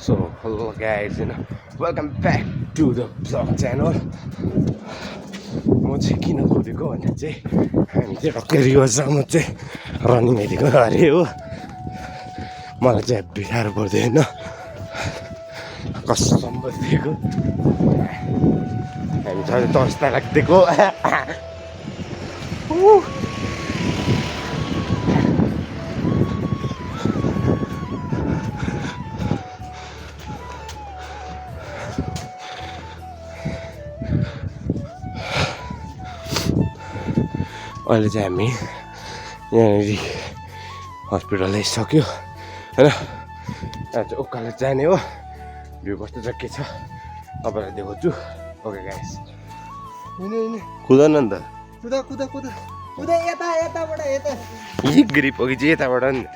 So hello guys, welcome back to the vlog channel. म चाहिँ किन कुदेको भन्दा चाहिँ हामी चाहिँ टक्कै रिभरसम्म चाहिँ रनिङ हेरेको अरे हो। मलाई चाहिँ हेब्बी साह्रो पर्दैन होइन, कसम बसिदिएको हामी चाहिँ तस्ता लाग्दिएको। अहिले चाहिँ हामी यहाँनिर हस्पिटल आइसक्यो होइन, यहाँ चाहिँ उकालो जाने हो। भ्यू कस्तो छ के छ तपाईँलाई देखाउँछु। ओके गाइस, कुद न अन्त, कुदा कुदा कुदा कुदा यता यताबाट यता यी ग्रिप अघि चाहिँ यताबाट नि।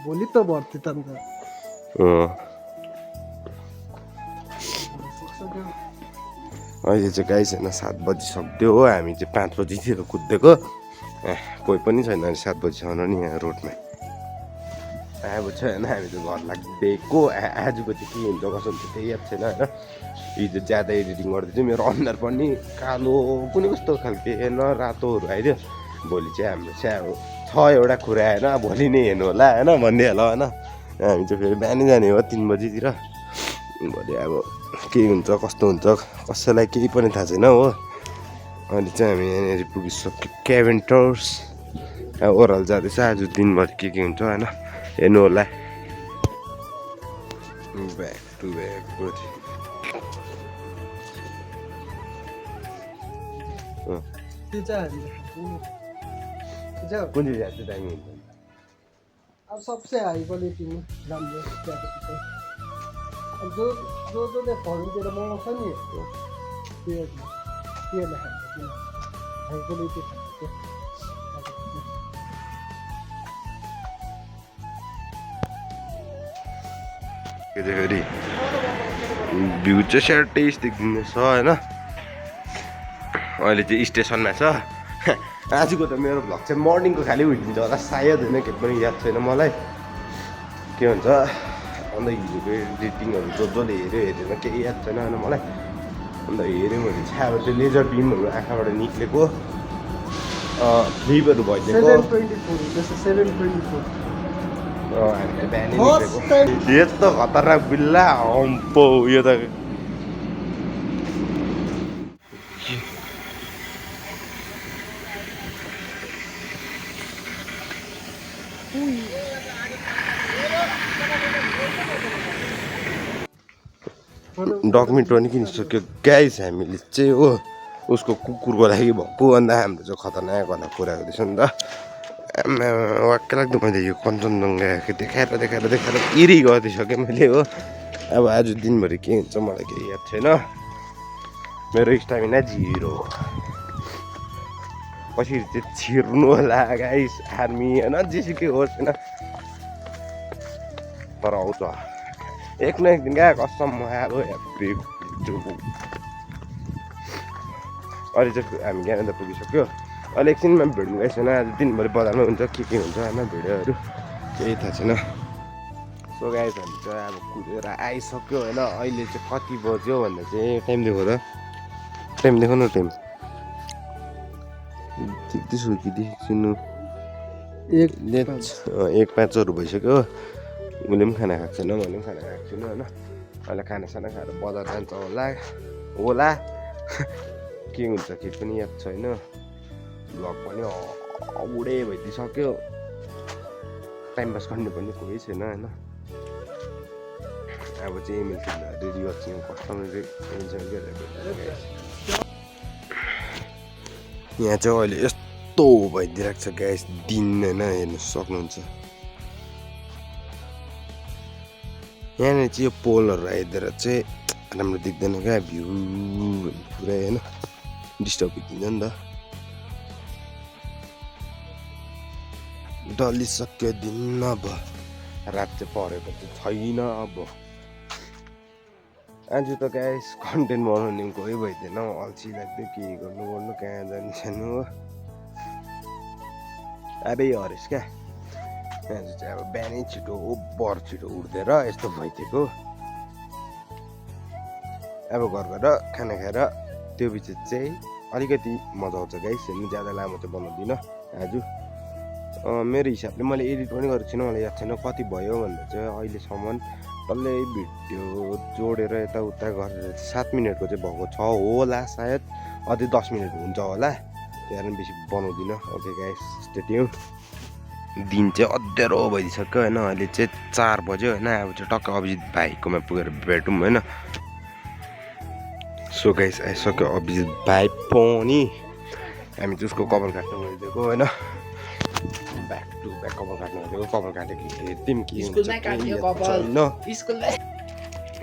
भोलि त भर्ती त अन्त अहिले चाहिँ गाइस होइन 7 बजिसक्यो हो। हामी चाहिँ 5 बजीतिर कुदेको, कोही पनि छैन 7 बजीसम्म नि यहाँ रोडमा। अब चाहिँ होइन हामी त घर लाग्दिएको। आजको चाहिँ के हुन्छ कसो हुन्छ त्यही याद छैन होइन। हिजो ज्यादा एडिटिङ गर्दै मेरो अनुहार पनि कालो कुनै कस्तो खालके न रातोहरू आइदियो। भोलि चाहिँ हाम्रो चाहिँ अब 6 एउटा कुरा आएन, भोलि नै हेर्नु होला होइन भनिदिइहाल होइन। हामी चाहिँ फेरि बिहानै जाने हो 3 बजीतिर। भोलि अब के हुन्छ कस्तो हुन्छ कसैलाई केही पनि थाहा छैन हो। अहिले चाहिँ हामी यहाँनिर पुगिसक्यो केबिन टावर्स। अब ओह्रालो जाँदैछ, आज दिनभरि के हुन्छ होइन हेर्नु होला। ब्याक टु ब्याक त्यो चाहिँ कुन चाहिँ ज्यादा दामी हुन्छ? अब सबसे हाई क्वालिटीमा राम्रो चियापत्ती चाहिँ अब जसले फर्मतिर मगाउँछ नि त्यो लेखाएको हाई क्वालिटी खान्छ फेरि भ्यू चाहिँ स्याटै देखिँदैछ होइन। अहिले चाहिँ स्टेसनमा छ। आजको त मेरो भ्लग चाहिँ मर्निङको खालि उठिन्छ होला सायद होइन, के पनि याद छैन मलाई के भन्छ। अन्त हिजोको एडिटिङहरू जसले हेरेन केही याद छैन होइन मलाई। अन्त हेऱ्यो भने चाहिँ अब त्यो लेजर बिमहरू आँखाबाट निक्लेको, फ्लिपहरू भइदिएको। हामी त बिहानै निक्लेको। यस्तो खतरनाक बिल्ला हम्पो यो त डकुमेन्ट पनि किनिसक्यो गाइस हामीले चाहिँ हो। उसको कुकुरको लागि भएको, अन्त हाम्रो चाहिँ खतरनाक वाला कुरा हुँदैछ नि त। वाक्कै लाग्दो मैले यो कञ्चनजङ्घा देखाएर इरि गरिदिइसकेँ मैले हो। अब आज दिनभरि के हुन्छ मलाई केही याद छैन। मेरो स्टामिना 0। पछि चाहिँ छिर्नु होला गाइस आर्मी होइन, जेसुकै होस् होइन। तर आउँछ एक न एक दिन क्या कसम म अब हेप्पी। अहिले चाहिँ हामी यहाँनिर पुगिसक्यो। अहिले एकछिनमा भिडियो गएको छैन, आज दिनभरि बजारमा हुन्छ के हुन्छ होइन भिडियोहरू केही थाहा छैन। सो गाइस हामी चाहिँ अब कुदेर आइसक्यो होइन। अहिले चाहिँ कति बज्यो भन्दा चाहिँ टाइम देखो त, टाइम देखो न टाइम देख्दैछु कि देखिनु 1:05 भइसक्यो। उसले पनि खाना खाएको छैन, मैले पनि खाना खाएको छैन होइन। अहिले खानासाना खाएर बजार जान्छ होला के हुन्छ के पनि याद छैन भ्लग पनि बुढे भइदिइसक्यो टाइम पास गर्ने पनि कोही छैन होइन अब चाहिँ एमएल रेडी गर्छु कस्टमर यहाँ चाहिँ अहिले यस्तो भइदिइरहेको छ ग्यास दिन होइन हेर्नु सक्नुहुन्छ यहाँनिर चाहिँ यो पोलहरू आइदिएर चाहिँ राम्रो देख्दैन क्या भ्यू पुरै होइन डिस्टर्ब हुँदैन नि त डल्लिसक्यो दिन अब रात चाहिँ परेको चाहिँ छैन अब आज त ग्यास कन्टेन्ट बनाउने कोही भइदिएन अल्छी लाग्यो के गर्नु कहाँ जानु हो अबे हरेस क्या आज चाहिँ अब बिहानै छिटो ओभर छिटो उठ्देर यस्तो भइदिएको अब घर गएर खाना खाएर त्यो पछि चाहिँ अलिकति मजा आउँछ गाइस हेर्नु ज्यादा लामो चाहिँ बनाउँदिनँ आज मेरो हिसाबले मैले एडिट पनि गरेको छुइनँ मलाई याद छैन कति भयो भन्दा चाहिँ अहिलेसम्म डल्लै भिडियो जोडेर यताउता गरेर 7 मिनटको चाहिँ भएको छ होला सायद अझै 10 मिनट हुन्छ होला त्यही कारण बेसी बनाउँदिनँ ओके गाइस स्टे ट्युन दिन चाहिँ अँध्यारो भइदिइसक्यो होइन अहिले चाहिँ 4 बज्यो होइन अब चाहिँ टक्क अभिजित भाइकोमा पुगेर भेटौँ होइन सो गाइस आइसक्यो अभिजित भाइ पनि हामी चाहिँ उसको कपाल काट्नु गइदिएको होइन ब्याक टु ब्याक कपाल काट्नु गइदिएको कपाल काटेको हेर्थ्यौँ के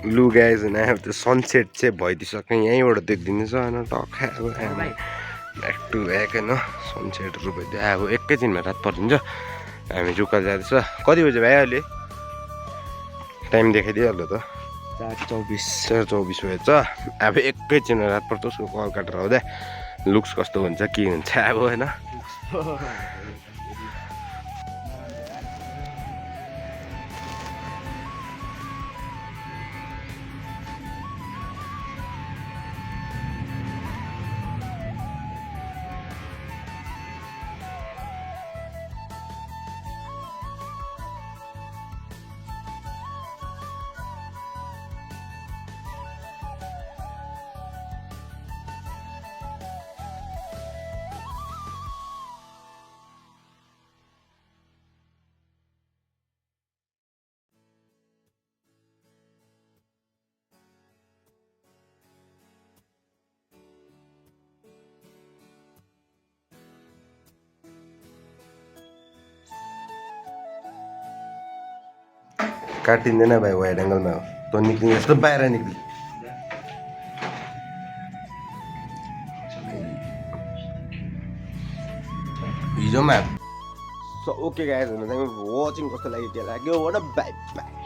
लु गाइस होइन अब त्यो सनसेट चाहिँ भइदिइसक्यो यहीँबाट देखिदिनेछ होइन टक्कै अब ब्याक टु ब्याक होइन सनसेटहरू भइदियो अब एकैछिनमा रात परिदिन्छ हामी जुका जाँदैछ कति बजी भयो अहिले टाइम देखाइदिइहाल्यो त 4:24 भएछ अब एकैछिनमा रात पर्छ उसको कल काटेर आउँदा लुक्स कस्तो हुन्छ के हुन्छ अब होइन काटिँदैन भाइ वाइड एङ्गलमा हो तँ निक्लिने जस्तो बाहिर निक्लि हिजोमा सो ओके गाइज हुन वाचिङ कस्तो लाग्यो के लाग्यो बाई बाई